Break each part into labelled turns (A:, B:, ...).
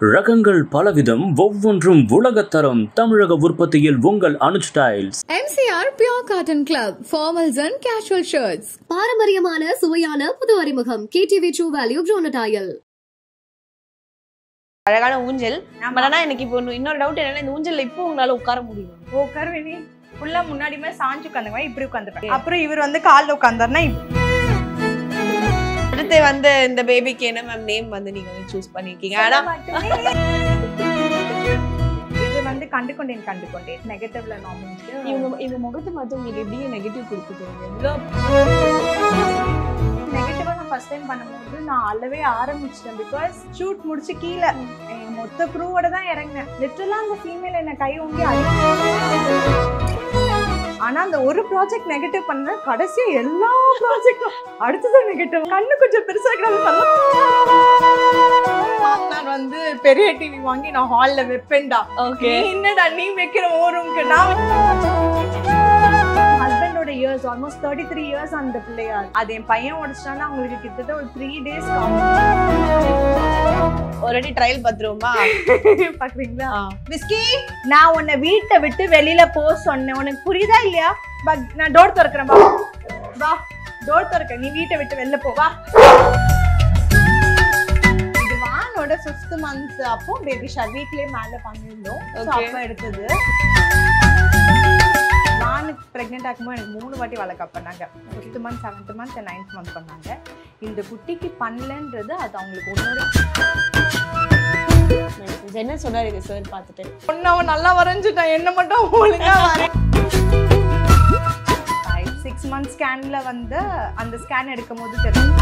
A: ரகங்கள் பலவிதம், ஒவ்வொன்றும் உலகத்தரம். தமிழக உற்பத்தியில் உங்கள் Anuj styles.
B: MCR Pure Cotton Club, formals and casual shirts.
C: பாரம்பரியமான சுவையான புது அறிமுகம் KTV True Value Bronatile.
D: அழகான ஊஞ்சல். ஆனா எனக்கு இப்போ இன்னொரு டவுட் என்னன்னா, இந்த ஊஞ்சல்ல இப்போ உங்களால உட்கார முடியும்?
E: உட்காருவேனே ஃபுல்லா முன்னாடியுமே சாஞ்சு உட்காந்துக்குவேன், இப்படி உட்காந்துப்பேன். அப்புறம் இவர் வந்து கால்ல உட்கார்ந்தாருன்னா
D: அடுத்து வந்து இந்த பேபிக்கு என்ன மேம் நேம் வந்து நீங்க சூஸ் பண்ணிருக்கீங்க? ஆனா
E: இது வந்து கண்டுகொண்டேன் நெகட்டிவ்ல நாமினேட்.
D: இவங்க முகத்தை பார்த்து உங்களுக்கு எப்படியே நெகட்டிவ் கொடுக்குது? எவ்வளோ
E: நெகட்டிவா நான் ஃபர்ஸ்ட் டைம் பண்ணும்போது நான் அழவே ஆரம்பிச்சிட்டேன். பிகாஸ் ஷூட் முடிச்சு கீழே மொத்த க்ரூவோட தான் இறங்கினேன். லிட்டரலா அந்த ஃபீமேல் என்ன கை ஓங்கி ஆனா அந்த ஒரு ப்ராஜெக்ட் நெகட்டிவ் பண்ண, கடைசியா எல்லா ப்ராஜெக்டும் அடுத்ததான் நெகட்டிவ். கண்ணு கொஞ்சம் பெருசா இருக்கிறாங்க. நான் வந்து பெரிய டிவி வாங்கி நான் ஹால்ல வைப்பேன்டா.
D: ஓகே,
E: என்னடா நீ வைக்கிற ஓரூம்க்கு? நான் ஹஸ்பண்டோட இயர்ஸ் ஆல்மோஸ்ட் 33 இயர்ஸ் அந்த பிள்ளையா. அது என் பையன் உடைச்சிட்டான்னா அவங்களுக்கு கிட்டத்தட்ட ஒரு 3 days
D: ஆல்ரெடி ட்ரையல் பார்த்துருவோமா?
E: பாக்குறீங்களா? விஸ்கி, நான் உன்னை வீட்டை விட்டு வெளியில போ சொன்னேன், உனக்கு புரியுதா இல்லையா? நான் டோர் திறக்கிறேன், வா டோர் திறக்க, நீ வீட்டை விட்டு வெளில போ, வா. இது வானோட 5th month அப்போ பேபி ஷவர் வீட்லயே மேல பண்ணிருந்தோம். அப்ப எடுத்தது. வானுக்கு பிரெக்னென்ட் ஆகும்போது எனக்கு 3 வாட்டி வளர்க்க பண்ணாங்க. 5th month, 7th month, 9th month பண்ணாங்க. இந்த குட்டிக்கு பண்ணலன்றது அது அவங்களுக்கு ஒன்னொரு
D: என்ன சொன்னாரு இது சார் பார்த்துட்டு?
E: அவன் நல்லா வரைஞ்சுட்டான், என்ன மட்டும் ஒழுங்கா வர. 6 months ஸ்கேன்ல வந்து அந்த ஸ்கேன் எடுக்கும் போது தெரியும்.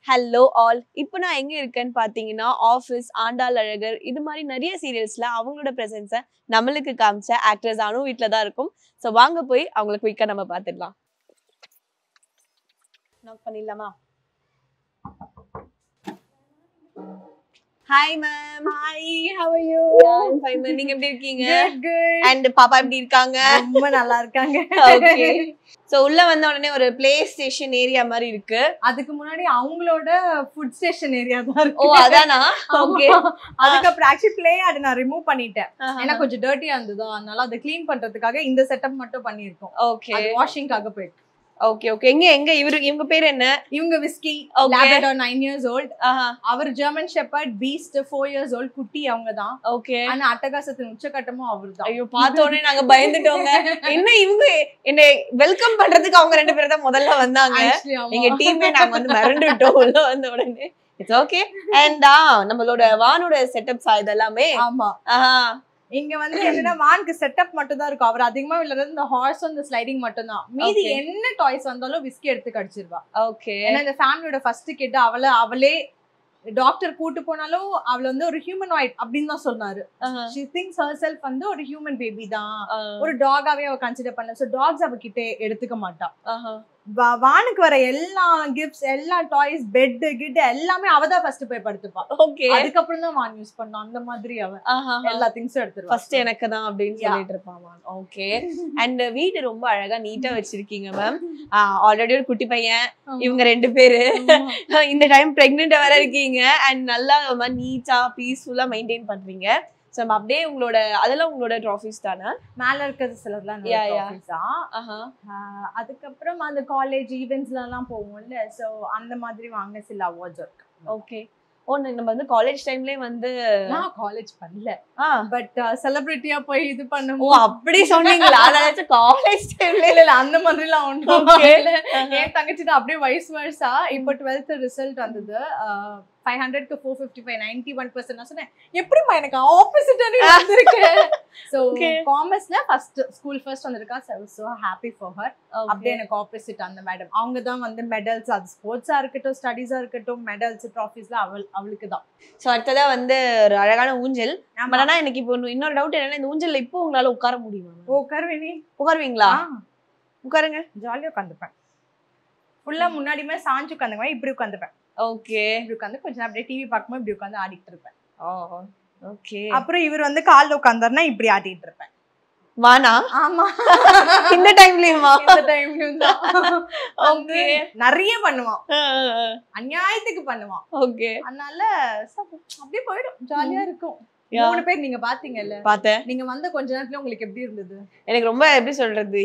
D: ஹலோ ஆல், இப்போ நான் எங்க இருக்கேன்னு பாத்தீங்கன்னா ஆஃபீஸ், ஆண்டாள் அழகர், இது மாதிரி நிறைய சீரியல்ஸ்ல அவங்களோட பிரசன்ஸை நம்மளுக்கு காமிச்ச ஆக்ட்ரஸ் அனு வீட்டில தான் இருக்கும். ஸோ வாங்க போய் அவங்களை குயிக்கா நம்ம பார்த்துடலாம். நாக் பண்ணிடலாமா? Hi ma'am.
E: Hi, how are you?
D: I'm fine ma'am. நீங்க எப்படி இருக்கீங்க?
E: Good.
D: அண்ட் பாப்பா எப்படி இருக்காங்க?
E: ரொம்ப நல்லா இருக்காங்க.
D: ஓகே. சோ உள்ள வந்த உடனே ஒரு ப்ளே ஸ்டேஷன் ஏரியா மாதிரி இருக்கு.
E: அதுக்கு முன்னாடி அவங்களோட ஃபுட் ஸ்டேஷன் ஏரியா தான் இருக்கு.
D: ஓ அதானா? ஓகே.
E: அதுக்கப்புறம் ஆக்சுவலி ப்ளே ஆட் நான் ரிமூவ் பண்ணிட்டேன். ஏன்னா கொஞ்சம் டர்ட்டியா இருந்தது, அதனால அதை க்ளீன் பண்றதுக்காக இந்த செட்டப் மட்டும் பண்ணிருக்கோம்.
D: ஓகே.
E: அது வாஷிங்காக போயிட்டு.
D: Okay okay. எங்க இவங்க பேர் என்ன?
E: இவங்க விஸ்கி, லேப்ரடார் 9 years old. அவர் German shepherd beast 4 years old குட்டி அவங்க தான்.
D: ஓகே.
E: ஆனா அட்டகாசத்தின் உச்சகட்டமும் அவர்தான்.
D: ஐயோ, பார்த்த உடனே நாங்க பயந்துட்டோங்க. என்ன இவங்க என்ன வெல்கம் பண்றதுக்கு அவங்க 2 பேரும் தான் முதல்ல வந்தாங்க. எங்க டீமே நாங்க வந்து மறந்துட்டோம் உள்ள வந்த உடனே. It's okay. அண்ட் நம்மளோட வானோட செட்டப்ஸ் இதெல்லாமே.
E: ஆமா. இங்க வந்து என்னன்னா வானுக்கு செட்டப் மட்டும் தான் இருக்கும். அவர் அதிகமா விளையாடுறது இந்த ஹார்ஸ் இந்த ஸ்லைடிங் மட்டும் தான். மீதி என்ன டாய்ஸ் வந்தாலும் விஸ்கி எடுத்து கடிச்சிருவா.
D: ஓகே.
E: ஏன்னா இந்த ஃபேமிலியோட ஃபர்ஸ்ட் கிட் அவளே டாக்டர் கூட்டு போனாலும் அவள வந்து ஒரு ஹியூமனாய்ட் அப்படின்னு தான் சொன்னாரு. she thinks herself வந்து ஒரு ஹியூமன் பேபி தான், ஒரு டாகாவே அவ கன்சிடர் பண்ணல. சோ டாக்ஸ் அவ கிட்ட எடுத்துக்க மாட்டா. வானுக்கு வர எல்லா கிஃப்ட்ஸ், எல்லா டாய்ஸ், பெட் கிட் எல்லாமே அவதான் ஃபர்ஸ்ட் போய் படுத்துப்பா.
D: ஓகே.
E: அதுக்கப்புறம் தான் வான் யூஸ் பண்ணா. அந்த மாதிரி அவ எல்லா திங்ஸும் எடுத்துருவா.
D: ஃபர்ஸ்ட் எனக்கு தான் அப்படின்னு சொல்லிட்டு இருப்பாமா. ஓகே. அண்ட் வீடு ரொம்ப அழகா நீட்டா வச்சிருக்கீங்க மேம். ஆல்ரெடி ஒரு குட்டி பையன், இவங்க 2 பேரு, இந்த டைம் பிரெக்னென்ட் வேற இருக்கீங்க. அண்ட் நல்லா நீட்டா பீஸ்ஃபுல்லா மெயின்டைன் பண்றீங்க. சோ அப்படியே உங்களோட அதெல்லாம் உங்களோட ட்ராஃபிஸ் தானே?
E: மேல இருக்கிறது சிலர்லாம் ட்ராஃபிஸ் தான். அதுக்கப்புறம் அந்த காலேஜ் ஈவென்ட்ஸ்ல எல்லாம் போவோம்ல, சோ அந்த மாதிரி வாங்கின சில அவார்ட்ஸ் இருக்கு.
D: ஓகே. ஓ நம்ம வந்து காலேஜ் டைம்லயே வந்து
E: நான் காலேஜ் பண்ணல பட் செலிபிரிட்டியா போய் இது
D: ஓ
E: பண்ணுவோம்.
D: அப்படி சொன்னீங்களா? நான் காலேஜ் டைம்ல
E: இல்ல அந்த மாதிரிலாம் ஒன்றும்
D: Okay.
E: இல்ல. என் தங்கச்சி தான் அப்படியே வைஸ் வர்ஸா. இப்போ 12th ரிசல்ட் வந்தது. 500க்கு 455 91%. நான் சொன்னேன் எப்படிமா எனக்கு ஆப்போசிட்டா வந்திருக்கு. சோ காமர்ஸ்ல ஃபர்ஸ்ட் ஸ்கூல் ஃபர்ஸ்ட் வந்திருக்கா. So happy for her. அப்படியே எனக்கு ஆப்போசிட் அந்த மேடம். அவங்க தான் வந்து மெடல்ஸ், அது ஸ்போர்ட்ஸா இருக்கட்டும் ஸ்டடீஸா இருக்கட்டும் மெடல்ஸ் ட்ராஃபிஸ்ல அவளுக்கு தான்.
D: சோ அடுத்ததா வந்து ஒரு அழகான ஊஞ்சல். ஆனா எனக்கு இப்போ இன்னொரு டவுட் என்னன்னா, இந்த ஊஞ்சல்ல இப்போ உங்களால உட்கார முடியுமா?
E: உட்காருவேனி.
D: உட்காருவீங்களா? உட்காருங்க.
E: ஜாலியா உட்காந்துப்பேன். ஃபுல்லா முன்னாடியுமே சாஞ்சு உட்காந்துக்குவேன். இப்படி உட்காந்துப்பேன்.
D: ஓகே.
E: இப்படி உட்காந்து கொஞ்சம் நேரம் அப்படியே டிவி பார்க்கும்போது இப்படி உட்காந்து ஆடிட்டு இருப்பேன்.
D: ஓகே.
E: அப்புறம் இவர் வந்து கால்ல உட்கார்ந்தாருன்னா இப்படி ஆடிட்டு இருப்பேன்.
D: வானா?
E: ஆமா.
D: இந்த டைம்லயுமா?
E: இந்த டைம்லயும் தான்.
D: ஓகே.
E: நிறைய பண்ணுவான். அநியாயத்துக்கு பண்ணுவான்.
D: ஓகே.
E: அதனால அப்படியே போயிடும். ஜாலியா இருக்கும். 3 பேர் நீங்க பாத்தீங்கல்ல?
D: பார்த்தேன்.
E: நீங்க வந்த கொஞ்ச நேரத்துல உங்களுக்கு எப்படி இருந்தது?
D: எனக்கு ரொம்ப எப்படி சொல்றது,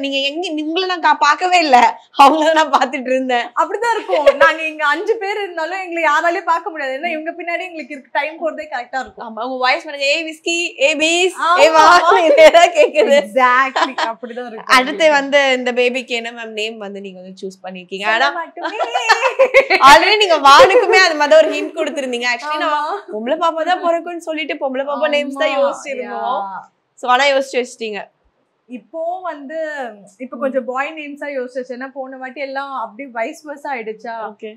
D: நீங்க உங்களை நான் பார்க்கவே இல்ல, அவங்கள நான் பாத்துட்டு இருந்தேன்.
E: அப்படிதான் இருக்கும். நாங்க இங்க 5 பேர் இருந்தாலும் எங்களை யாராலையும் பார்க்க முடியாது. ஏன்னா இவங்க பின்னாடி எங்களுக்கு இருக்கு டைம் போறதே கரெக்டா இருக்கும்.
D: ஆமா, உங்க வாய்ஸ் பண்ணுங்க, ஏ விஸ்கி, ஏ பீஸ், ஏ வா, இதெல்லாம் கேக்குது.
E: எக்ஸாக்ட்லி அப்படிதான் இருக்கு.
D: அடுத்து வந்து இந்த பேபிக்கு என்ன மேம் நேம் வந்து நீங்க வந்து சூஸ் பண்ணிருக்கீங்க? ஆனா ஆல்ரெடி நீங்க வானுக்குமே அது மாதிரி ஒரு ஹிண்ட் கொடுத்திருந்தீங்க. ஆக்சுவலி நான் பொம்பளை பாப்பா தான் பிறக்கும்னு சொல்லிட்டு பொம்பளை பாப்பா நேம்ஸ் தான் யோசிச்சிருந்தோம். சோ ஆனா யோசிச்சு வச்சிட்டீங்க.
E: இப்போ வந்து இப்ப கொஞ்சம் பாய் நேம்ஸா யோசிச்சேன்னா போன வாட்டி எல்லாம் அப்படியே வைஸ் வர்ஸா ஆயிடுச்சா.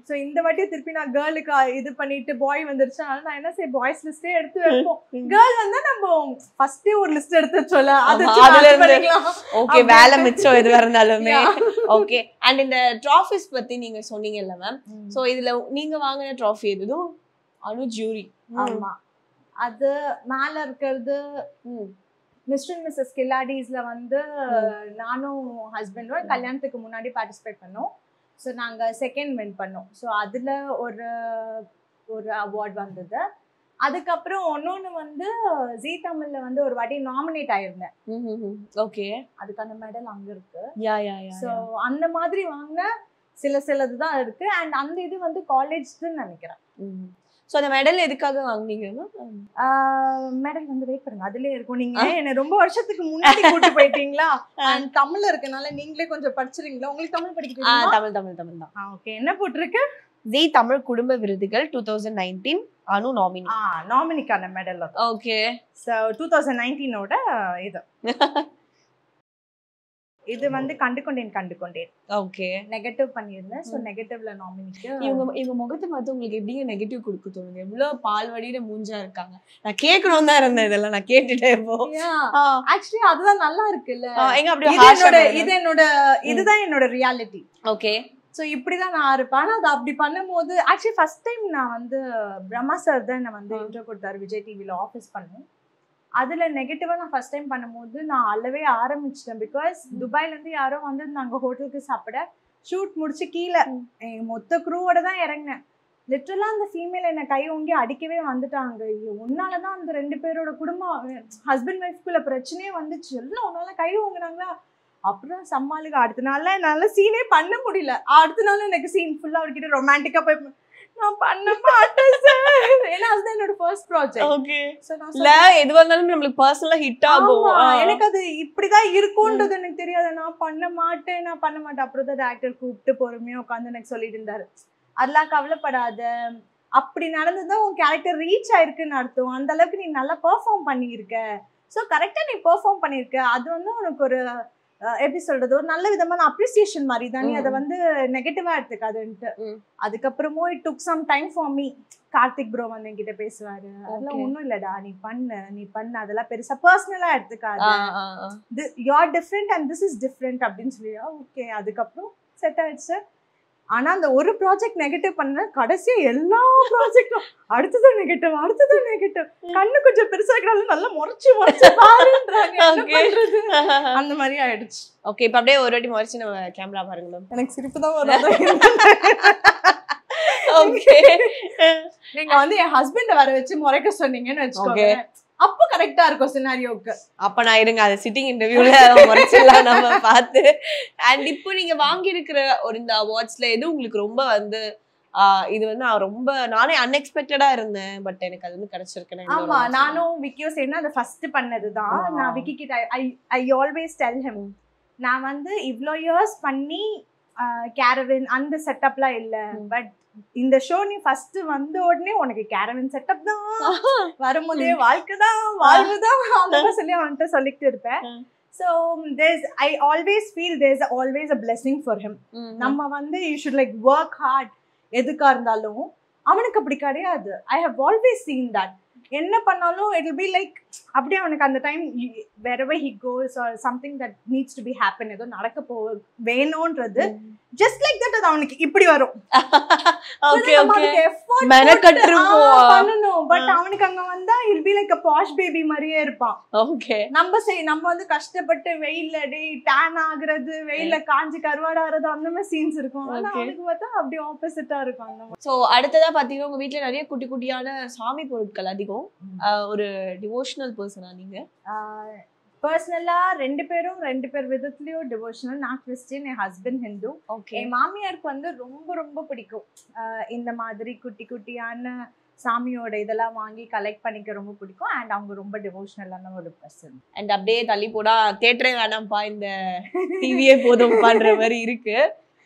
E: சோ இந்த வாட்டி திருப்பி நான் கேர்ளுக்கு இது பண்ணிட்டு பாய் வந்துருச்சு. அதனால நான் என்ன செய்ய பாய்ஸ் லிஸ்டே எடுத்து வைப்போம். கேர்ள் வந்தா நம்ம ஃபர்ஸ்டே ஒரு லிஸ்ட் எடுத்து வச்சோல, அதுல பண்ணிக்கலாம்.
D: ஓகே, வேலை மிச்சம் எதுவா இருந்தாலுமே. ஓகே. அண்ட் இந்த ட்ராஃபிஸ் பத்தி நீங்க சொன்னீங்கல்ல மேம், சோ இதுல நீங்க வாங்கின ட்ராஃபி எதுவும் அனு ஜூரி?
E: ஆமா, அது மேல இருக்கிறது மிஸ்டர் அண்ட் மிஸ்ஸஸ் கில்லாடிஸ்ல வந்து நானும் ஹஸ்பண்டும் கல்யாணத்துக்கு முன்னாடி பார்ட்டிசிபேட் பண்ணோம். ஸோ நாங்கள் செகண்ட் வின் பண்ணோம். ஸோ அதில் ஒரு அவார்ட் வந்தது. அதுக்கப்புறம் ஒன்னொன்று வந்து ஜீ தமிழ்ல வந்து ஒரு வாட்டி நாமினேட் ஆயிருந்தேன்.
D: ஓகே,
E: அதுக்கான மெடல் அங்கே இருக்கு.
D: ஸோ
E: அந்த மாதிரி வாங்கின சிலது தான் இருக்கு. அண்ட் அந்த இது வந்து காலேஜ்ன்னு நினைக்கிறேன்.
D: சோ அந்த மெடல் எதுக்காக வாங்குனீங்க?
E: மெடல் வந்து வெயிட் பண்ணுங்க, அதுலயே இருக்கும். நீங்க என்ன ரொம்ப வருஷத்துக்கு முன்னாடி கூட்டி போயிட்டீங்களா? அண்ட் தமிழ்ல இருக்கனால நீங்களே கொஞ்சம் படிச்சிருக்கீங்களா? உங்களுக்கு தமிழ் படிக்க தெரியுமா?
D: தமிழ் தான்.
E: ஓகே, என்ன போட்டிருக்கு?
D: ஜீ தமிழ் குடும்ப விருதுகள் 2019 அனு நாமினி.
E: நாமினிக்கான மெடல்.
D: ஓகே.
E: சோ 2019ஓட இது இது வந்து கண்டுகொண்டேன்.
D: ஓகே,
E: நெகட்டிவ் பண்ணிருந்தேன். சோ நெகட்டிவ்ல நாமினிக்கு.
D: இவங்க முகத்தை பார்த்து உங்களுக்கு எப்படிங்க நெகட்டிவ் கொடுக்க தோணுது? எவ்வளவு பால்வடியில மூஞ்சா இருக்காங்க. நான் கேட்கணும் தான் இருந்தேன், இதெல்லாம் நான் கேட்டுட்டேன். இப்போ
E: ஆக்சுவலி அதுதான் நல்லா இருக்குல்ல.
D: எங்க அப்படி
E: இதுதான் என்னோட ரியாலிட்டி.
D: ஓகே.
E: சோ இப்படிதான் நான் இருப்பேன். ஆனா அது அப்படி பண்ணும்போது ஆக்சுவலி ஃபர்ஸ்ட் டைம் நான் வந்து பிரம்மா சார் தான் என்ன வந்து இன்ட்ரோ கொடுத்தாரு விஜய் டிவில ஆஃபீஸ் பண்ணேன். அதுல நெகட்டிவா நான் ஃபர்ஸ்ட் டைம் பண்ணும்போது நான் அழவே ஆரம்பிச்சிட்டேன். பிகாஸ் துபாயில இருந்து யாரோ வந்து நாங்க ஹோட்டலுக்கு சாப்பிட ஷூட் முடிச்சு கீழே மொத்த குரூவோட தான் இறங்கினேன். லிட்டரலா அந்த ஃபீமேல் என்ன கை ஓங்கி அடிக்கவே வந்துட்டாங்க. உன்னாலதான் அந்த 2 பேரோட குடும்பம் ஹஸ்பண்ட் ஒய்ஃப்குள்ள பிரச்சனையே வந்துச்சு. எல்லாம் உன்னால கை ஓங்குனாங்களா? அப்புறம் சமாளிக்க அடுத்த நாள்ல என்னால சீனே பண்ண முடியல. அடுத்த நாள் எனக்கு சீன் ஃபுல்லா அவர்கிட்ட ரொமான்டிக்கா போய் நான் பண்ண மாட்டேன் சார். ஏன்னா அதுதான் என்னோட ஃபர்ஸ்ட் ப்ராஜெக்ட்.
D: ஓகே. இல்ல எதுவா இருந்தாலும் நம்மளுக்கு பர்சனலா ஹிட் ஆகும்.
E: எனக்கு அது இப்படிதான் இருக்கும்ன்றது எனக்கு தெரியாது. நான் பண்ண மாட்டேன். அப்புறம் தான் ஆக்டர் கூப்பிட்டு பொறுமையா உட்காந்து எனக்கு சொல்லிட்டு இருந்தாரு, அதெல்லாம் கவலைப்படாத, அப்படி நடந்ததுதான் உன் கேரக்டர் ரீச் ஆயிருக்குன்னு அர்த்தம். அந்த அளவுக்கு நீ நல்லா பெர்ஃபார்ம் பண்ணியிருக்க. ஸோ கரெக்டா நீ பெர்ஃபார்ம் பண்ணியிருக்க. அது வந்து உனக்கு ஒரு எப்படி சொல்றது, ஒரு நல்ல விதமான அப்ரிசியேஷன் மாதிரி தான். நீ அதை வந்து நெகட்டிவா எடுத்துக்காதுன்ட்டு. அதுக்கப்புறமும் it took some time for me. Karthik bro வந்து என்கிட்ட பேசுவாரு, அதெல்லாம் ஒண்ணும் இல்லடா, நீ பண்ணு, அதெல்லாம் பெருசா பர்சனலா எடுத்துக்காது, you are different and this is different அப்படின்னு சொல்லி ஓகே. அதுக்கப்புறம் செட் ஆயிடுச்சு. ஆனா அந்த ஒரு ப்ராஜெக்ட் நெகட்டிவ் பண்ண கடைசியா எல்லா ப்ராஜெக்டும் அடுத்தது நெகட்டிவ் கண்ணு கொஞ்சம் பெருசா இருக்கிறாலும் நல்லா முறைச்சு பாருன்றாங்க. அந்த மாதிரி ஆயிடுச்சு.
D: ஓகே, இப்ப அப்படியே ஒரு வாட்டி முறைச்சு நம்ம கேமரா பாருங்க மேம்.
E: எனக்கு சிரிப்பு தான் வரும்.
D: ஓகே,
E: நீங்க வந்து என் ஹஸ்பண்ட வர வச்சு முறைக்க சொன்னீங்கன்னு வச்சுக்கோங்க, அப்ப கரெக்டா இருக்கும் சினாரியோக்கு.
D: அப்ப நான் இருங்க அது சிட்டிங் இன்டர்வியூல முறைச்சலாம் நம்ம பார்த்து. அண்ட் இப்போ நீங்க வாங்கி இருக்கிற ஒரு இந்த அவார்ட்ஸ்ல எது உங்களுக்கு ரொம்ப வந்து இது வந்து ரொம்ப நானே அன்எக்ஸ்பெக்டடா இருந்தேன், பட் எனக்கு அது வந்து கிடைச்சிருக்கு.
E: ஆமா, நானும் விக்கியோ சேர்ந்து அந்த ஃபர்ஸ்ட் பண்ணதுதான். நான் விக்கி கிட்ட ஐ ஆல்வேஸ் டெல் ஹிம், நான் வந்து இவ்ளோ இயர்ஸ் பண்ணி கேரவன் அந்த செட்டப்லாம் இல்ல, பட் இந்த ஷோ நீ ஃபர்ஸ்ட் வந்த உடனே உனக்கு கேரவன் செட்டப் தான், வரும்போதே வாழ்க்கைதான் வாழ்வுதான் அப்படின்னு சொல்லி அவன்கிட்ட சொல்லிட்டு இருப்பேன். So I always feel there's always a blessing for him. நம்ம வந்து you should like work hard. எதுக்கா இருந்தாலும் அவனுக்கு அப்படி கிடையாது. I have always seen that. என்ன பண்ணாலும் it will be like அப்படியே அவனுக்கு அந்த time wherever he goes or something that needs to be happen, ஏதோ நடக்க வேணும்ன்றது just like that அது அவனுக்கு இப்படி வரும்.
D: ஓகே ஓகே
E: பண்ணணும், பட் அவனுக்கு அங்க வந்தா he'll be like a posh baby மாதிரியே இருப்பான்.
D: ஓகே,
E: நம்ம வந்து கஷ்டப்பட்டு வெயில்ல டேன் ஆகுறது, வெயில்ல காஞ்சி கருவாடாகிறது அந்த மாதிரி சீன்ஸ் இருக்கும். ஆனா அவனுக்கு பார்த்தா அப்படியே ஆப்போசிட்டா இருக்கும் அந்த மாதிரி.
D: சோ அடுத்ததா பாத்தீங்கன்னா உங்க வீட்ல நிறைய குட்டி குட்டியான சாமி பொருட்கள் அதிகம். ஒரு டிவோஷனல் பர்சனா நீங்க?
E: பர்சனலா ரெண்டு பேர் விதத்துலயும் டிவோஷனல். நான் கிறிஸ்டியன், என் ஹஸ்பண்ட் ஹிந்து. என் மாமியாருக்கு வந்து ரொம்ப ரொம்ப பிடிக்கும் இந்த மாதிரி குட்டி குட்டியான சாமியோட இதெல்லாம் வாங்கி கலெக்ட் பண்ணிக்க ரொம்ப பிடிக்கும். அண்ட் அவங்க ரொம்ப டிவோஷனலான ஒரு பர்சன்.
D: அண்ட் அப்படியே தள்ளி போனா தியேட்டரே வேணாம்ப்பா, இந்த டிவியே போதும் பண்ற மாதிரி இருக்கு.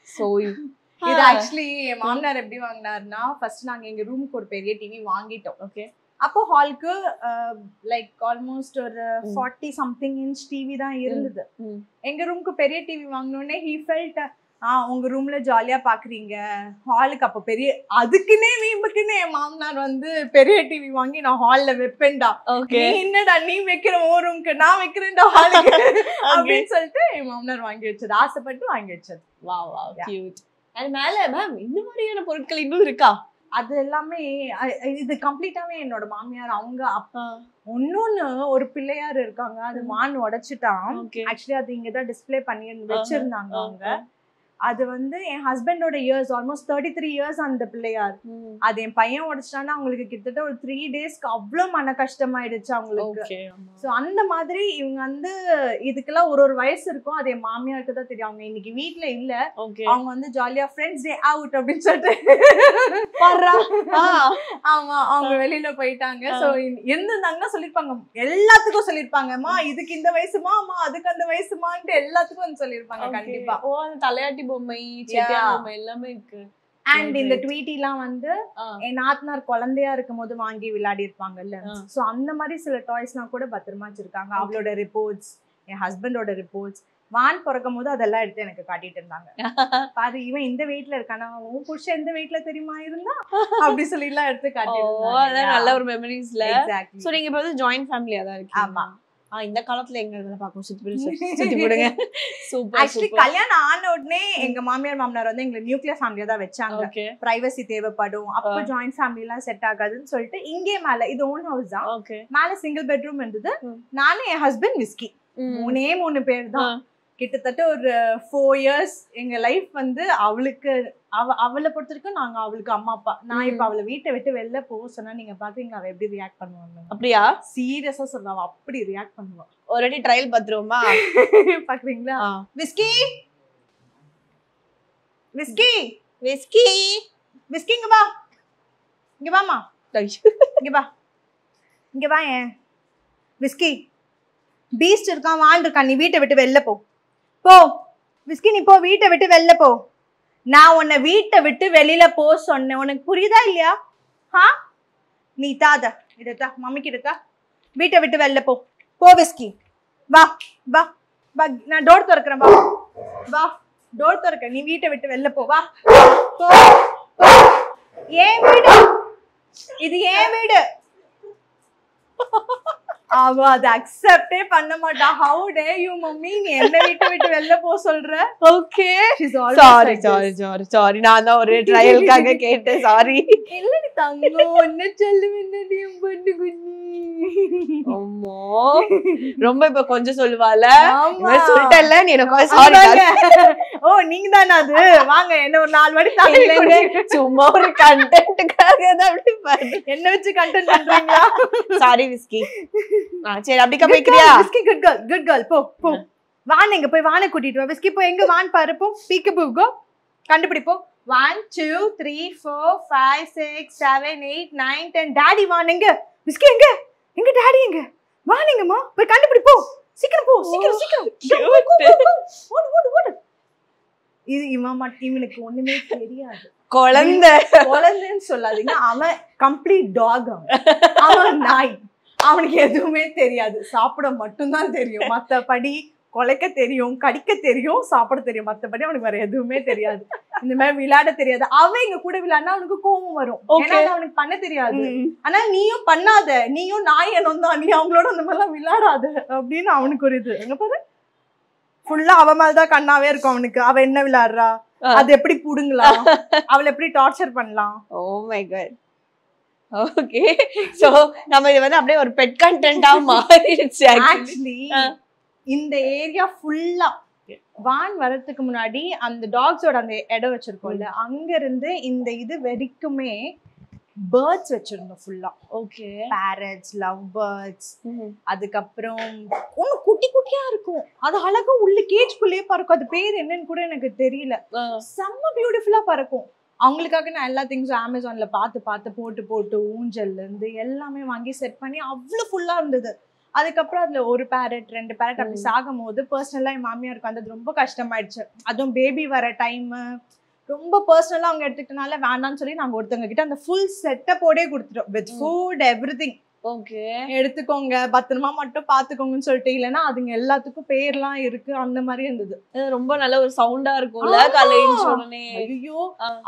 D: ஸோ
E: இது ஆக்சுவலி என் மாமனார் எப்படி வாங்கினாருன்னா, ஃபர்ஸ்ட் நாங்க எங்க ரூமுக்கு ஒரு பெரிய டிவி வாங்கிட்டோம்.
D: ஓகே,
E: அப்போ ஹாலுக்கு லைக் ஆல்மோஸ்ட் ஒரு 40 something inch டிவி தான் இருந்தது. எங்க ரூமுக்கு பெரிய டிவி வாங்கினோடனே he felt உங்க ரூம்ல ஜாலியா பாக்குறீங்க, ஹாலுக்கு அப்ப பெரிய அதுக்குன்னே வீம்புக்குன்னு என் மாமனார் வந்து பெரிய டிவி வாங்கி நான் ஹால்ல வைப்பேன்டா. என்னடா நீ வைக்கிற ஓ ரூம்க்கு, நான் வைக்கிறேன்டா ஹாலுக்கு அப்படின்னு சொல்லிட்டு என் மாமனார் வாங்கி வச்சது, ஆசைப்பட்டு வாங்கி வச்சது.
D: Wow wow cute. அண்ட் மேல மேம் இந்த மாதிரியான பொருட்கள் இன்னும் இருக்கா?
E: அது எல்லாமே இது கம்ப்ளீட்டாவே என்னோட மாமியார். அவங்க ஒன்னொன்னு ஒரு பிள்ளையார் இருக்காங்க, அது வான் உடைச்சிட்டான். ஆக்சுவலி அது இங்கதான் டிஸ்பிளே பண்ணி வச்சிருந்தாங்க அவங்க. அது வந்து என் ஹஸ்பண்டோட இயர்ஸ், ஆல்மோஸ்ட் 33 years அந்த பிள்ளையார். அது என் பையன் உடைச்சிட்டான்னா அவங்களுக்கு கிட்டத்தட்ட ஒரு 3 daysக்கு அவ்வளவு மன கஷ்டமாயிடுச்சு அவங்களுக்கு. சோ அந்த மாதிரி இவங்க வந்து இதுக்கெல்லாம் ஒரு வயசு இருக்கும். அது என் மாமியாருக்கு தான் தெரியும். அவங்க இன்னைக்கு வீட்டுல இல்ல, அவங்க வந்து ஜாலியா ஃப்ரெண்ட்ஸ் டே அவுட் அப்படின்னு சொல்லிட்டு ஆமா அவங்க வெளியில போயிட்டாங்க. சோ இருந்தாங்கன்னா சொல்லிருப்பாங்க, எல்லாத்துக்கும் சொல்லிருப்பாங்கம்மா இதுக்கு இந்த வயசுமா, அம்மா அதுக்கு அந்த வயசுமான்ட்டு எல்லாத்துக்கும் சொல்லிருப்பாங்க கண்டிப்பா.
D: தலையாட்டி பொம்மை, செட்டியார் பொம்மை எல்லாமே இருக்கு.
E: அண்ட் இந்த ட்வீட்டிலாம் வந்து என் நாத்தனார் குழந்தையா இருக்கும் போது வாங்கி விளையாடி இருப்பாங்கல்ல, சோ அந்த மாதிரி சில டாய்ஸ்லாம் கூட பத்திரமா வச்சிருக்காங்க. அவளோட ரிப்போர்ட்ஸ், என் ஹஸ்பண்டோட ரிப்போர்ட்ஸ், வான் பிறக்கும் போது அதெல்லாம் எடுத்து எனக்கு காட்டிட்டு இருந்தாங்க. பாரு இவன் இந்த வெயிட்ல இருக்கானா, உன் புருஷன் எந்த வெயிட்ல தெரியுமா இருந்தா அப்படி சொல்லி எல்லாம் எடுத்து காட்டிட்டு
D: நல்ல ஒரு மெமரிஸ்ல. சோ நீங்க இப்ப வந்து ஜாயிண்ட் ஃபேமிலியா தான் இருக்கீங்க? ஆமா. இந்த காலத்துல எங்க இதெல்லாம் பாக்கும் சுத்தி போடுங்க. சூப்பர்.
E: ஆக்சுவலி கல்யாணம் ஆன உடனே எங்க மாமியார் மாமனார் வந்து எங்களை நியூக்ளியர் ஃபேமிலியா தான் வச்சாங்க. பிரைவசி தேவைப்படும், அப்ப ஜாயிண்ட் ஃபேமிலி எல்லாம் செட் ஆகாதுன்னு சொல்லிட்டு இங்கே மேல இது ஓன் ஹவுஸ் தான், மேல சிங்கிள் பெட்ரூம் இருந்தது. நானும் என் ஹஸ்பண்ட் விஸ்கி 3 பேர் தான். கிட்டத்தட்ட ஒரு 4 years எங்க லைஃப் வந்து அவளுக்கு அவளை பொறுத்த வரைக்கும் நாங்க அவளுக்கு அம்மா அப்பா. நான் இப்ப அவளை வீட்டை விட்டு வெளில போக சொன்னா நீங்க பாக்குறீங்க அவ எப்படி ரியாக்ட் பண்ணுவாங்க.
D: அப்படியா?
E: சீரியஸா சொல்லுவா, அப்படி ரியாக்ட் பண்ணுவா.
D: ஆல்ரெடி ட்ரையல் பாத்துருவோமா?
E: பாக்குறீங்களா? விஸ்கி விஸ்கி
D: விஸ்கி
E: விஸ்கி இங்க வா, இங்க வாமா, இங்க வா, இங்க வா. ஏன் விஸ்கி பீஸ்ட் இருக்கான், வான் இருக்கான், நீ வீட்டை விட்டு வெளில போ. போ விஸ்கி, நீ போ, வீட்டை விட்டு வெளில போ. நான் உன்னை வீட்டை விட்டு வெளியில போ சொன்னேன், உனக்கு புரியுதா இல்லையா? நீ தாத இதா மம்மி கிட்டதா, வீட்டை விட்டு வெளில போ. போ விஸ்கி, வா வா வா, நான் டோர் திறக்கிறேன், வா வா, டோர் திறக்க, நீ வீட்டை விட்டு வெளில போ. வா போ. ஏன் வீடு இது, ஏன் வீடு. அவ அதை அக்செப்டே பண்ண மாட்டா. ஹவு டே யூ மம்மி, நீ என்ன வீட்டை விட்டு வெளில போ சொல்ற?
D: Okay sorry sorry sorry sorry, நான் தான் ஒரு ட்ரையலுக்காக கேட்டேன், சாரி.
E: இல்ல நீ தங்கம் என்ன சொல்லுவேன்னடி என் பொண்ணு குஞ்சி.
D: அம்மா ரொம்ப இப்ப கொஞ்சம் சொல்லுவால, சொல்லிட்டல நீ எனக்கு சாரி.
E: ஓ நீங்க தானே அது, வாங்க என்ன ஒரு 4 வாட்டி தாங்க.
D: சும்மா ஒரு கண்டென்ட்காக தான் அப்படி பாரு,
E: என்ன வச்சு கண்டென்ட் பண்றீங்களா?
D: Sorry whisky. சரி அப்படி கப்பிக்கிறியா?
E: விஸ்கி குட் கேர்ள், போ போ. வான் எங்க போய் வானை கூட்டிட்டு வா. விஸ்கி போ, எங்க வான் பாரு, போ. பீக்கபூ கோ, கண்டுபிடி போ. 1 2 3 4 5 6 7 8 9 10 டாடி வா நீங்க விஸ்கி எங்க எங்க டாடி எங்க வா நீங்கம்மா போய் கண்டுபிடி போ சீக்கிரம் போ சீக்கிரம் சீக்கிரம் ஓடு இது இவனுக்கு ஒண்ணுமே தெரியாது குழந்தைன்னு சொல்லாதீங்க அவன் கம்ப்ளீட் டாக் அவன் நாய் அவனுக்கு எதுவுமே தெரியாது சாப்பிட மட்டும்தான் தெரியும் மத்தபடி கொலைக்க தெரியும் கடிக்க தெரியும் சாப்பிட தெரியும் மத்தபடி அவனுக்கு வேற எதுவுமே தெரியாது இந்த மாதிரி விளையாட தெரியாது அவன் எங்க கூட விளையாடினா அவனுக்கு கோபம் வரும் ஏன்னா அவனுக்கு பண்ண தெரியாது ஆனா நீயும் பண்ணாத நீயும் நாய் என்னும் தான் நீ அவங்களோட அந்த மாதிரிலாம் விளையாடாத அப்படின்னு அவனுக்கு ஒரு இது எங்க பாரு ஃபுல்லா அவ மேலதான் கண்ணாவே இருக்கும் அவனுக்கு அவ என்ன விளையாடுறா அது எப்படி புடுங்கலாம் அவளை எப்படி டார்ச்சர் பண்ணலாம்
D: oh my God okay so நம்ம இது வந்து அப்படியே ஒரு பெட் கண்டென்ட்டா மாறிடுச்சு
E: ஆக்சுவலி இந்த ஏரியா ஃபுல்லா வான் வரதுக்கு முன்னாடி அந்த டாக்ஸோட அந்த இடம் வச்சிருக்கோம்ல அங்க இருந்து இந்த இது வரைக்குமே பேர்ட்ஸ் வச்சிருந்தோம் ஃபுல்லா
D: ஓகே
E: பேரட்ஸ் லவ் பேர்ட்ஸ் அதுக்கப்புறம் ஒண்ணு குட்டி குட்டியா இருக்கும் அது அழகா உள்ள கேஜ்குள்ளேயே பறக்கும் அது பேர் என்னன்னு கூட எனக்கு தெரியல செம்ம பியூட்டிஃபுல்லா பறக்கும் அவங்களுக்காக நான் எல்லா திங்ஸும் அமேசான்ல பார்த்து போட்டு ஊஞ்சல்ல இருந்து எல்லாமே வாங்கி செட் பண்ணி அவ்வளவு ஃபுல்லா இருந்தது அதுக்கப்புறம் அதுல ஒரு பேரட் 2 பேரட் அப்படி சாகும் போது பர்சனலா என் மாமியாருக்கு வந்தது ரொம்ப கஷ்டமாயிடுச்சு அதுவும் பேபி வர டைம் ரொம்ப பர்சனலா அவங்க எடுத்துக்கிட்டனால வேணாம்னு சொல்லி நாங்க ஒருத்தவங்க கிட்ட அந்த ஃபுல் செட்டப்போடே கொடுத்துட்டோம் வித் ஃபுட் எவ்ரிதிங்
D: ஓகே
E: எடுத்துக்கோங்க பத்திரமா மட்டும் பாத்துக்கோங்கன்னு சொல்லிட்டு இல்லைன்னா அதுங்க எல்லாத்துக்கும் பேர்லாம் இருக்கு அந்த மாதிரி இருந்தது
D: ரொம்ப நல்ல ஒரு சவுண்டா இருக்கும்ல காலையில உடனே
E: ஐயோ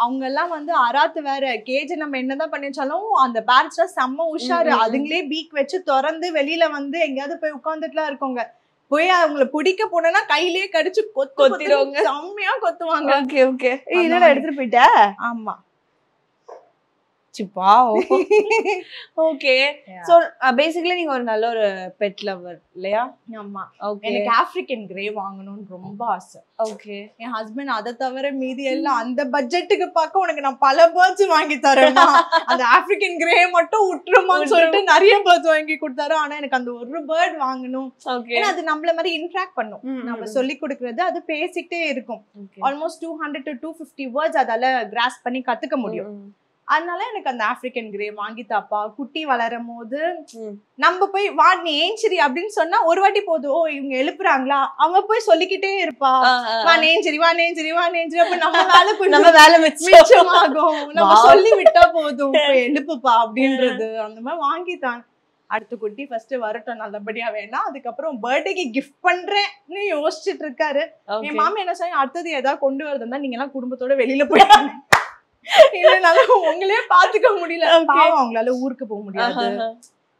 E: அவங்க எல்லாம் வந்து அராத்து வேற கேஜ் நம்ம என்னதான் பண்ணி வச்சாலும் அந்த பேரண்ட்ஸ்லாம் செம்ம உஷாரு அதுங்களே பீக் வச்சு திறந்து வெளியில வந்து எங்கேயாவது போய் உட்காந்துட்டுலாம் இருக்கோங்க போய் அவங்களை பிடிக்க போனா கையிலேயே கடிச்சு கொத்திடுவாங்க செம்மையா கொத்துவாங்க
D: ஓகே ஓகே என்னடா எடுத்துட்டு போயிட்ட
E: ஆமா
D: ஓகே சோ பேசிக்கலி நீங்க ஒரு நல்ல ஒரு பெட் லவர் இல்லையா
E: ஆமா
D: ஓகே
E: எனக்கு ஆப்பிரிக்கன் கிரே வாங்கணும்னு ரொம்ப ஆசை
D: ஓகே
E: என் ஹஸ்பண்ட் அதை தவிர மீதி எல்லாம் அந்த பட்ஜெட்டுக்கு பார்க்க உனக்கு நான் பல பேர்ட்ஸ் வாங்கி தரேன்னா அந்த ஆப்பிரிக்கன் கிரே மட்டும் விட்டுருமான்னு சொல்லிட்டு நிறைய பேர்ட்ஸ் வாங்கி கொடுத்தாரு ஆனா எனக்கு அந்த ஒரு பேர்ட் வாங்கணும் ஏன்னா அது நம்மள மாதிரி இன்ட்ராக்ட் பண்ணும் நம்ம சொல்லி கொடுக்கறது அது பேசிக்கிட்டே இருக்கும் ஆல்மோஸ்ட் 200 to 250 வேர்ட்ஸ் அதால கிராஸ் பண்ணி கத்துக்க முடியும் அதனால எனக்கு அந்த ஆப்பிரிக்கன் கிரே வாங்கி தாப்பா குட்டி வளரும் போது நம்ம போய் வா நீ ஏஞ்சிரி அப்படின்னு சொன்னா ஒரு வாட்டி போதும் ஓ இவங்க எழுப்புறாங்களா அவங்க போய் சொல்லிக்கிட்டே இருப்பா வா நேஞ்சிரி வா நேஞ்சிரி வா நேஞ்சிரி அப்ப நம்ம வேலை மிச்சமாகும் நம்ம சொல்லி விட்டா போதும் எழுப்புப்பா அப்படின்றது அந்த மாதிரி வாங்கித்தான் அடுத்த குட்டி ஃபர்ஸ்ட் வரட்டும் நல்லபடியா வேணாம் அதுக்கப்புறம் பர்த்டேக்கு கிஃப்ட் பண்றேன்னு யோசிச்சுட்டு இருக்காரு என் மாமா என்ன செய்ய அடுத்தது ஏதாவது கொண்டு வரதுன்னா நீங்க எல்லாம் குடும்பத்தோட வெளியில போயிட்டாங்க இல்லனால உங்களே பாத்துக்க முடியல பாவம் அவங்களால ஊருக்கு போக முடியாது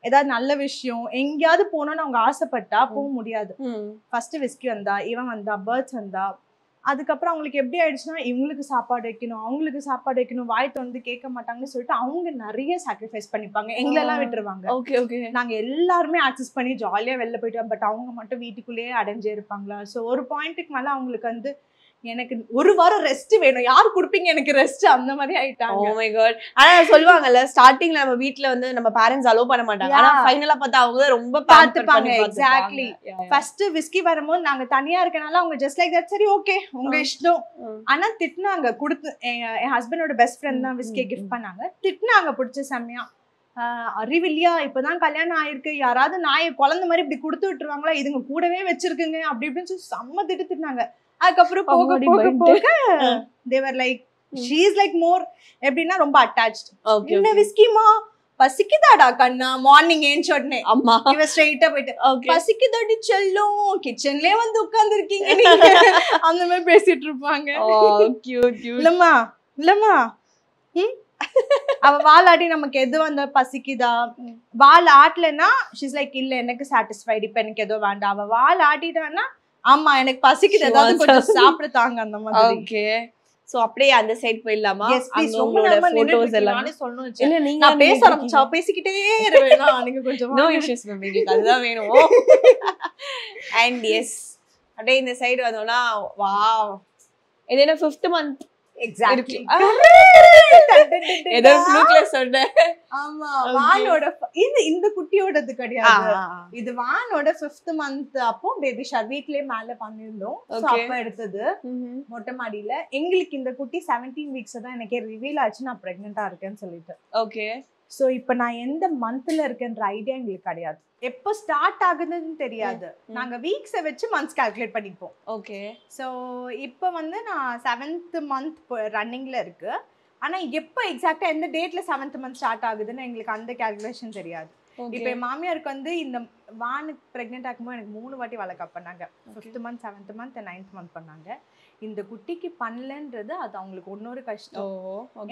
E: ஏதாவது நல்ல விஷயம் எங்கேயாவது போனோம்னு அவங்க ஆசைப்பட்டா போக முடியாது ஃபர்ஸ்ட் விஸ்கி வந்தா இவன் வந்தா பேர்ட்ஸ் வந்தா அதுக்கப்புறம் அவங்களுக்கு எப்படி ஆயிடுச்சுன்னா இவங்களுக்கு சாப்பாடு வைக்கணும் அவங்களுக்கு சாப்பாடு வைக்கணும் வாய் திறந்து கேட்க மாட்டாங்கன்னு சொல்லிட்டு அவங்க நிறைய சாக்ரிஃபைஸ் பண்ணிப்பாங்க எங்களெல்லாம் விட்டுருவாங்க
D: ஓகே ஓகே
E: நாங்க எல்லாருமே ஆக்சஸ் பண்ணி ஜாலியா வெளில போயிட்டோம் பட் அவங்க மட்டும் வீட்டுக்குள்ளேயே அடைஞ்சே இருப்பாங்களா சோ ஒரு பாயிண்ட்டுக்கு மேல அவங்களுக்கு வந்து எனக்கு ஒரு வாரம் ரெஸ்ட் வேணும் யார் குடுப்பீங்க எனக்கு ரெஸ்ட் அந்த மாதிரி ஆயிட்டாங்க
D: ஓ மை காட் ஆனா சொல்லுவாங்கல்ல ஸ்டார்டிங்ல நம்ம வீட்ல வந்து நம்ம பேரண்ட்ஸ் அலோ பண்ண மாட்டாங்க ஆனா ஃபைனலா பார்த்தா அவங்க ரொம்ப
E: பாத்துப்பாங்க எக்ஸாக்ட்லி ஃபர்ஸ்ட் விஸ்கி வரும்போது நாங்க தனியா இருக்கனால அவங்க ஜஸ்ட் லைக் தட் சரி ஓகே உங்க இஷ்டம் ஆனா திட்டுனாங்க கொடுத்து என் ஹஸ்பண்டோட பெஸ்ட் ஃப்ரெண்ட் தான் விஸ்கியை கிஃப்ட் பண்ணாங்க திட்டுனாங்க பிடிச்ச செம்மையா அறிவில்லையா இப்பதான் கல்யாணம் ஆயிருக்கு யாராவது நாயை குழந்தை மாதிரி இப்படி கொடுத்து விட்டுருவாங்களா இதுங்க கூடவே வச்சிருக்குங்க அப்படி இப்படின்னு சொல்லி செம்ம திட்டுனாங்க அதுக்கப்புறம் போக போக போக தேவர் like she is like more எப்படின்னா ரொம்ப அட்டாச்ட் என்ன விஸ்கிமா பசிக்குதாடா கண்ணா மார்னிங் ஏஞ்ச உடனே
D: அம்மா
E: இவ ஸ்ட்ரைட்டா போயிட்டு பசிக்குதாடி செல்லும் கிச்சன்லயே வந்து உட்கார்ந்து இருக்கீங்க நீங்க அந்த மாதிரி பேசிட்டு இருப்பாங்க இல்லம்மா அவ வால் ஆட்டி நமக்கு எது வந்தா பசிக்குதா வால் ஆட்டலன்னா ஷீஸ் லைக் இல்ல எனக்கு சாட்டிஸ்ஃபைடு இப்ப எனக்கு எதுவும் வேண்டாம் அவ வால் ஆட்டிட்டான்னா ஆமா எனக்கு பசிக்குது ஏதாவது கொஞ்சம் சாப்பிட தாங்க அந்த மாதிரி
D: ஓகே சோ அப்படியே அந்த சைடு போயிடலாமா
E: உங்களோட போட்டோஸ் எல்லாம் நானே சொல்லணும் இல்ல நீங்க நான் பேச ஆரம்பிச்சா பேசிக்கிட்டே இருவேனா நீங்க கொஞ்சம்
D: நோ இஷ்யூஸ் மேம் நீங்க அதுதான் வேணும் அண்ட் எஸ் அப்படியே இந்த சைடு வந்தோம்னா வாவ் இது என்ன 5th month
E: எக்ஸாக்ட்லி
D: ஏதோ ஃப்ளூக்ல சொன்னேன்.
E: ஆமா வானோட இது இந்த குட்டியோடது கிடையாது. இது வானோட 5th month அப்போ பேபி ஷவர் வீட்லயே மேல பண்ணிருந்தோம். அப்ப எடுத்தது மொட்டை மாடியில. எங்களுக்கு இந்த குட்டி 17 weeks தான் எனக்கு ரிவீல் ஆச்சு நான் பிரெக்னெண்டா இருக்கேன்னு சொல்லிட்டு.
D: ஓகே.
E: சோ இப்போ நான் எந்த மந்த்ல இருக்கேன்ற ஐடியா எங்களுக்கு கிடையாது. எப்போ ஸ்டார்ட் ஆகுதுன்னு தெரியாது. நாங்க வீக்ஸை வச்சு மந்த்ஸ் கால்குலேட் பண்ணிப்போம்.
D: ஓகே.
E: ஸோ இப்போ வந்து நான் 7th month ரன்னிங்ல இருக்கு. ஆனா எப்போ எக்ஸாக்டா எந்த டேட்ல 7th month ஸ்டார்ட் ஆகுதுன்னு எங்களுக்கு அந்த கால்குலேஷன் தெரியாது. இப்போ என் மாமியாருக்கு வந்து இந்த வானுக்கு பிரெக்னென்ட் ஆகும்போது எனக்கு 3 வாட்டி வளர்க்க பண்ணாங்க. 5th month 7th month 9th month பண்ணாங்க. இந்த குட்டிக்கு பண்ணலன்றது அது அவங்களுக்கு இன்னொரு கஷ்டம்.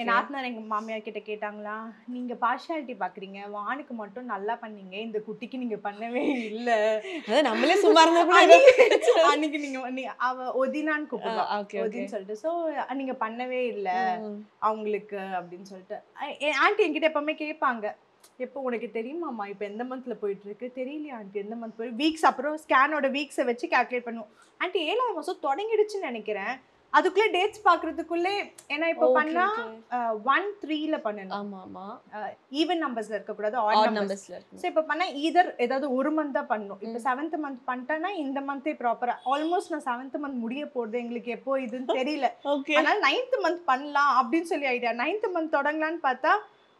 E: என் நாத்தனார் எங்க மாமியார் கிட்ட கேட்டாங்களா, நீங்க பார்ஷியாலிட்டி பாக்குறீங்க, வானுக்கு மட்டும் நல்லா பண்ணீங்க, இந்த குட்டிக்கு நீங்க பண்ணவே இல்ல.
D: அதான் நம்மளே சும்மா இருந்தா
E: அன்னைக்கு நீங்க அவ ஒதினான்னு கூப்பிடுவா, ஒதின்னு சொல்லிட்டு. சோ நீங்க பண்ணவே இல்ல அவங்களுக்கு அப்படின்னு சொல்லிட்டு ஆன்ட்டி என்கிட்ட எப்பவுமே கேட்பாங்க, எப்போ உனக்கு தெரியுமாம்மா இப்போ எந்த மந்த்ல போயிட்டு இருக்கு, தெரியலையா ஆண்டி எந்த மந்த் போய் வீக்ஸ் அப்புறம் ஸ்கேனோட வீக்ஸை வச்சு கால்குலேட் பண்ணுவோம். ஆண்டி 7ஆவது மாசம் தொடங்கிடுச்சுன்னு நினைக்கிறேன். அதுக்குள்ளே டேட்ஸ் பாக்குறதுக்குள்ளே ஏன்னா இப்போ பண்ணா 1-3ல பண்ணணும்.
D: ஆமா ஆமா
E: ஈவன் நம்பர்ஸ்ல இருக்க கூடாது, ஆட் நம்பர்ஸ்ல இருக்கு. சோ இப்போ பண்ணா ஈதர் ஏதாவது ஒரு மந்த் தான் பண்ணணும். இப்போ 7th month பண்ணிட்டேன்னா இந்த மந்தே ப்ராப்பரா ஆல்மோஸ்ட் நான் 7th month முடிய போறது எங்களுக்கு எப்போ இதுன்னு தெரியல. அதனால 9th month பண்ணலாம் அப்படின்னு சொல்லி ஐடியா. 9th month தொடங்கலான்னு பார்த்தா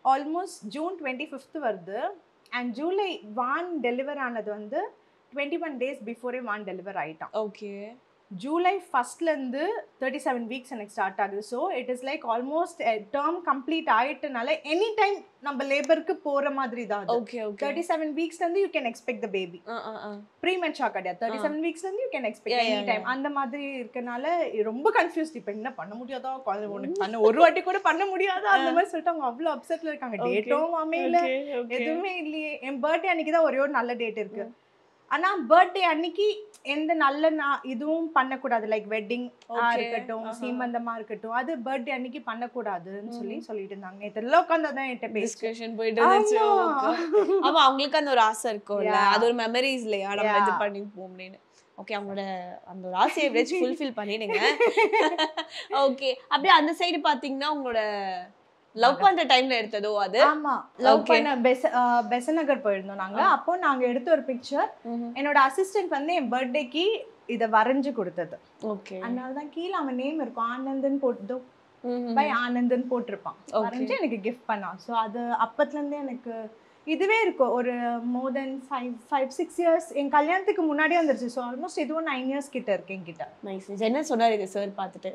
E: ஆல்மோஸ்ட் ஜூன் 25th வருது. அண்ட் ஜூலை வான் டெலிவர் ஆனது வந்து 21 days பிஃபோரே வான் டெலிவர் ஆயிட்டான்.
D: ஓகே.
E: ஜூலை 1st இருந்து 37 weeks எனக்கு ஸ்டார்ட் ஆகுது. So it is like almost term complete ஆயிட்டனால எனி டைம் நம்ம லேபருக்கு போற மாதிரி தான்.
D: Okay okay.
E: 37 weeks இருந்து you can expect the baby. Premature கிடையாது. 37 weeks இருந்து you can expect any time. அந்த மாதிரி இருக்கனால ரொம்ப கன்ஃபியூஸ்ட். இப்போ என்ன பண்ண முடியாதா, உனக்கு பண்ண ஒரு வாட்டி கூட பண்ண முடியாதா அந்த மாதிரி சொல்லிட்டு அவங்க அவ்வளோ அப்செட்ல இருக்காங்க. டேட்டும் அமையல, எதுவுமே இல்லையே. என் பர்த்டே அன்னைக்கு தான் ஒரே ஒரு நல்ல டேட் இருக்கு. ஆனா பர்த்டே அன்னைக்கு எந்த நல்ல இதுவும் பண்ணக்கூடாது. லைக் வெட்டிங் இருக்கட்டும், சீமந்தமா இருக்கட்டும், அது பர்த்டே அன்னைக்கு பண்ணக்கூடாதுன்னு சொல்லிட்டு இருந்தாங்க. நேத்துல உட்காந்துதான் என்கிட்ட டிஸ்கஷன் போயிட்டு இருந்துச்சு.
D: ஆமா அவங்களுக்கு அந்த ஒரு ஆசை இருக்கும்ல, அது ஒரு மெமரிஸ் இல்லையா, நம்ம இது பண்ணிப்போம் அப்படின்னு. ஓகே, அவங்களோட அந்த ஒரு ஆசையை வச்சு ஃபுல்ஃபில் பண்ணிடுங்க. ஓகே, அப்படியே அந்த சைடு பாத்தீங்கன்னா உங்களோட லவ் பண்ற டைம்ல எடுத்ததோ அது?
E: ஆமா, லவ் பண்ண பெசநகர் போயிருந்தோம் நாங்க. அப்போ நாங்க எடுத்த ஒரு பிக்சர் என்னோட அசிஸ்டன்ட் வந்து என் பர்த்டேக்கு இத வரைஞ்சு கொடுத்தது.
D: ஓகே.
E: அதனாலதான் கீழே அவன் நேம் இருக்கும், ஆனந்தன் போட்டு பை ஆனந்தன் போட்டிருப்பான். வரைஞ்சு எனக்கு கிஃப்ட் பண்ணான். ஸோ அது அப்பத்துல இருந்தே எனக்கு இதுவே இருக்கும். ஒரு மோர் தென் 5-6 years என் கல்யாணத்துக்கு முன்னாடியே வந்துருச்சு. ஸோ ஆல்மோஸ்ட் இதுவும் 9 years கிட்ட இருக்கு என்கிட்ட.
D: நைஸ். என்ன சொன்னாரு இது சார் பார்த்துட்டு?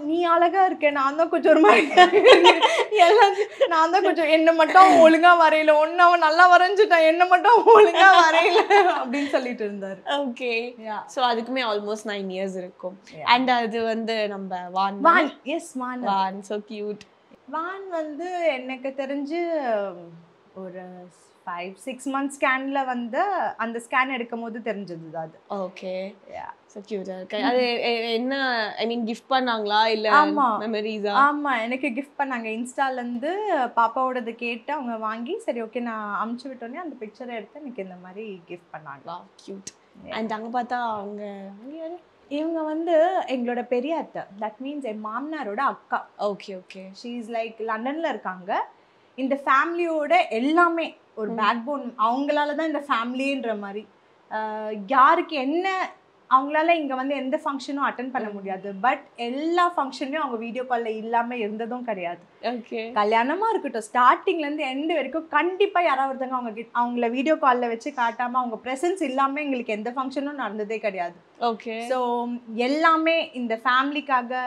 E: நீ அழகா இருக்க, நான் தான் கொஞ்சம் ஒரு மாதிரி எல்லாம் நான் தான் கொஞ்சம் என்ன மட்டும் ஒழுங்கா வரையில, ஒன்னு அவன் நல்லா வரைஞ்சுட்டான், என்ன மட்டும் ஒழுங்கா வரையில அப்படின்னு சொல்லிட்டு இருந்தாரு.
D: ஓகே. சோ அதுக்குமே ஆல்மோஸ்ட் 9 years இருக்கும். அண்ட் அது வந்து நம்ம வான்
E: எஸ் வான்
D: சோ கியூட்.
E: வான் வந்து எனக்கு தெரிஞ்சு ஒரு 5-6 months ஸ்கேன்ல வந்து அந்த ஸ்கேன் எடுக்கும் போது தெரிஞ்சது அது.
D: ஓகே. சோ கியூட்டா இருக்கு. அது என்ன ஐ மீன் கிஃப்ட் பண்ணாங்களா இல்ல மெமரிஸா?
E: ஆமா, எனக்கு கிஃப்ட் பண்ணாங்க. இன்ஸ்டால இருந்து பாப்பாவோடது கேட்டு அவங்க வாங்கி சரி ஓகே நான் அமுச்சு விட்டோனே அந்த பிக்சரை எடுத்து எனக்கு இந்த மாதிரி கிஃப்ட் பண்ணாங்க.
D: Wow cute. அண்ட் அங்க பார்த்தா அவங்க யாரு?
E: இவங்க வந்து எங்களோட பெரிய அத்தை. தட் மீன்ஸ் என் மாமனாரோட அக்கா.
D: Okay okay.
E: She is like லண்டன்ல இருக்காங்க. இந்த ஃபேமிலியோட எல்லாமே ஒரு பேக் போன் அவங்களால தான் இந்த ஃபேமிலின்ற மாதிரி. யாருக்கு என்ன அவங்களால இங்க வந்து எந்த ஃபங்க்ஷனும் அட்டென்ட் பண்ண முடியாது. பட் எல்லா ஃபங்க்ஷன்லயும் அவங்க வீடியோ கால்ல இல்லாம இருந்ததும் கிடையாது.
D: ஓகே.
E: கல்யாணமா இருக்கட்டும், ஸ்டார்டிங்ல இருந்து எண்ட் வரைக்கும் கண்டிப்பா யாராவது ஒருத்தவங்க அவங்கள வீடியோ கால்ல வச்சு காட்டாம அவங்க பிரசன்ஸ் இல்லாம எங்களுக்கு எந்த ஃபங்க்ஷனும் நடந்ததே கிடையாது.
D: ஓகே. ஸோ
E: எல்லாமே இந்த ஃபேமிலிக்காக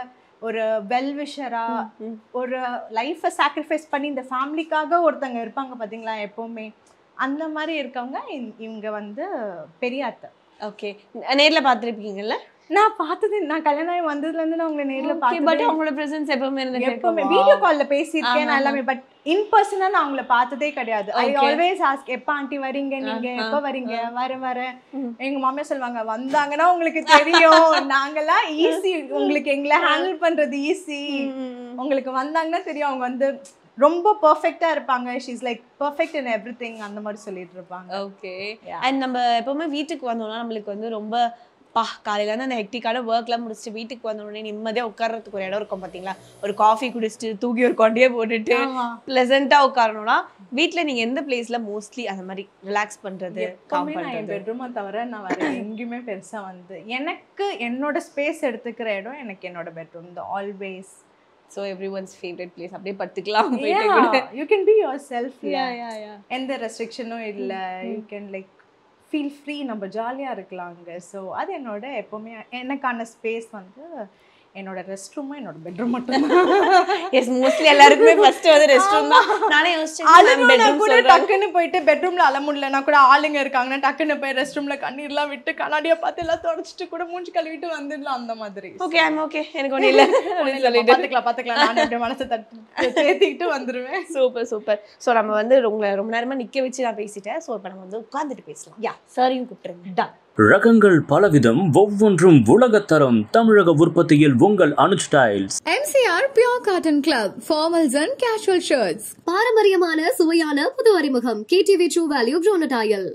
E: ஒரு வெல்விஷரா ஒரு லைஃபை சாக்ரிஃபைஸ் பண்ணி இந்த ஃபேமிலிக்காக ஒருத்தங்க இருப்பாங்க பாத்தீங்களா எப்பவுமே, அந்த மாதிரி இருக்கவங்க இவங்க வந்து பெரிய அத்தை.
D: ஓகே. நேர்ல பாத்திருப்பீங்கல்ல?
E: நான் பார்த்தது, நான் கல்யாணம் ஆகி வந்ததுல இருந்து நான் உங்களை நேர்ல பார்த்தேன்.
D: பட் அவங்களோட பிரசன்ஸ் எப்பவுமே இருந்துச்சு.
E: எப்பவுமே வீடியோ கால்ல பேசியிருக்கேன் நான் எல்லாமே. பட் இன் பர்சனலா நான் அவங்கள பார்த்ததே கிடையாது. ஐ ஆல்வேஸ் ஆஸ்க், எப்ப ஆண்டி வரீங்க, நீங்க எப்ப வரீங்க? வர எங்க மாமியார் சொல்லுவாங்க, வந்தாங்கன்னா உங்களுக்கு தெரியும், நாங்கெல்லாம் ஈஸி, உங்களுக்கு எங்களை ஹேண்டில் பண்றது ஈஸி, உங்களுக்கு வந்தாங்கன்னா தெரியும். அவங்க வந்து ரொம்ப பெர்ஃபெக்ட்டா இருப்பாங்க. She is like perfect in everything அந்த மாதிரி சொல்லிட்டு இருப்பாங்க.
D: ஓகே. அண்ட் நம்ம எப்பவுமே வீட்டுக்கு வந்தோம்னா நம்மளுக்கு வந்து ரொம்ப பா காலையில இருந்து அந்த ஹெக்டிக்கான ஒர்க்லாம் முடிச்சுட்டு வீட்டுக்கு வந்த உடனே நிம்மதியா உட்கார்றதுக்கு ஒரு இடம் இருக்கும் பாத்தீங்களா, ஒரு காஃபி குடிச்சிட்டு தூக்கி ஒரு கொண்டையே போட்டுட்டு பிளசண்டா உட்காரணும்னா வீட்ல நீங்க எந்த பிளேஸ்ல மோஸ்ட்லி அந்த மாதிரி ரிலாக்ஸ் பண்றது?
E: என் பெட்ரூமை தவிர நான் வேற எங்கேயுமே பெருசா வந்து எனக்கு என்னோட ஸ்பேஸ் எடுத்துக்கிற இடம் எனக்கு என்னோட பெட்ரூம் தான் always.
D: So everyone's favorite place. அப்படியே படுத்துக்கலாம்.
E: You can be yourself. எந்த ரெஸ்ட்ரிக்ஷனும் இல்ல. You can like feel free. நம்ம ஜாலியா இருக்கலாம் அங்க. So அது என்னோட எப்பவுமே எனக்கான ஸ்பேஸ் வந்து என்னோட ரெஸ்ட் ரூம் என்னோட பெட்ரூம் மட்டும் தான்.
D: எஸ் மோஸ்ட்லி எல்லாருக்குமே ஃபர்ஸ்ட் வந்து ரெஸ்ட் ரூம் தான். நானே யோசிச்சேன்
E: பெட்ரூம் கூட டக்குன்னு போயிட்டு பெட்ரூம்ல அல முடியலனா கூட ஆளுங்க இருக்காங்கன்னா டக்குன்னு போய் ரெஸ்ட் ரூம்ல கண்ணீர்லாம் விட்டு கண்ணாடியை பார்த்து எல்லாம் தொடச்சிட்டு கூட மூஞ்சி கழுவிட்டு வந்துடலாம் அந்த மாதிரி.
D: ஓகே ஐ அம் ஓகே எனக்கு ஒண்ணு இல்ல சொல்லிட்டு
E: பாத்துக்கலாம் நான் அப்படியே மனசை தேத்திக்கிட்டு வந்துருவேன்.
D: Super super. சோ நம்ம வந்து உங்களை ரொம்ப நேரமா நிக்க வச்சு நான் பேசிட்டேன். சோ இப்போ நம்ம வந்து உட்கார்ந்துட்டு பேசலாம். யா சாரியும் கூப்பிட்டுருங்க. டன்.
A: ரகங்கள் பலவிதம், ஒவ்வொன்றும் உலகத்தரம். தமிழக உற்பத்தியில் உங்கள் Anuj styles.
B: MCR Pure Cotton Club, formals and casual shirts.
C: பாரம்பரியமான சுவையான புது அறிமுகம் KTV True Value Bronatile.